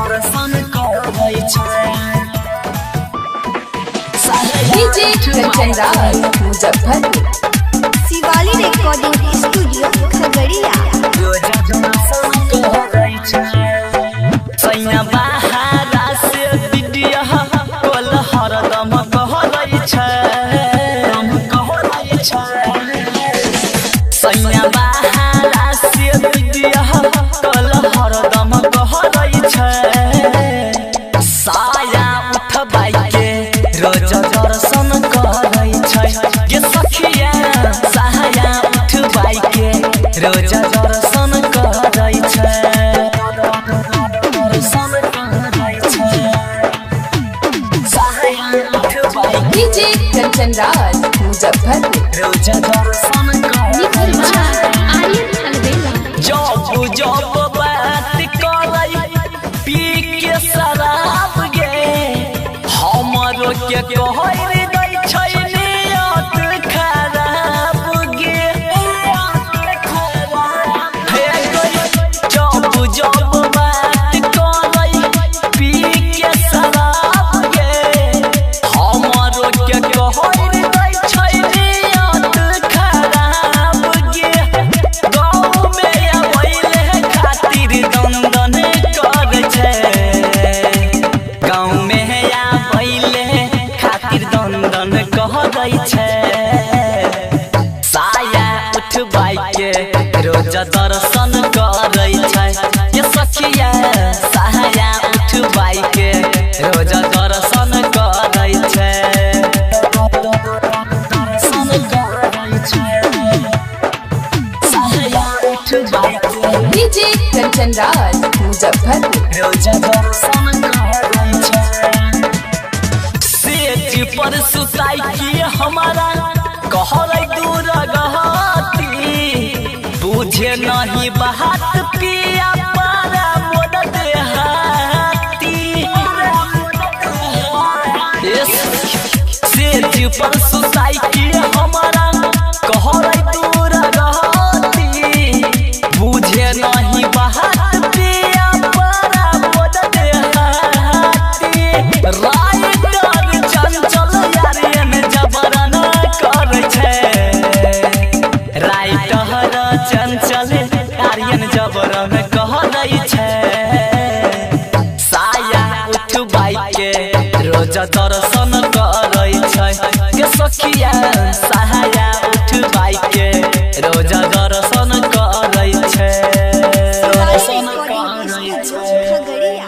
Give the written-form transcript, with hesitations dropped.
दर्शन करै छै DJ Kanchan Raj Muzaffarpur Shivali recording studio Khagaria रोज दर्शन करै छै सैया बाहरा से वीडियो कॉल हरदम कहरै छै सैया बाहरा से वीडियो कॉल हरदम कहरै छै साया उठबाई के रोज दर्शन करै छै गे सखिया साया उठबाई के रोज दर्शन करै छै दर्शन करै छै साया उठबाई डीजे कंचन राज मुजफ्फरपुर रोज दर्शन करै छै जब बात करै पी के शराब गे हमरो के कहै दै छै नियत खराब गे हे गई जब बात करै पी के शराब गे हमरो के कहै दै छै नियत खराब गे गाँव में अबैले खातिर दंदन करै छै गाँव में आबैले खातिर दंदन कहरै छै साया उठबाई के रोज दर्शन करै छै ये सखिया साया उठबाई के रोज दर्शन करै छै दर्शन करै छै साया उठबाई के डीजे कंचन राज मुजफ्फरपुर रोज दर्शन करै छै सेज पर सुताई की हमारा कहरै दूर गहती बुझे नहीं बात पिया पारा मोद देहाती सेज पर सुताई की हमारा कहरै दूर गहती बुझे नहीं बात पिया पारा मोद देहाती राइटर चंचल यारियन जबरन करै छै राइटर चंचल यारियन जबरन कहरै छै साया उठबाई के रोज दर्शन करै छै के सखिया साया उठबाई के रोज दर्शन करै छै शिवाली रिकॉर्डिंग स्टूडियो खगड़िया।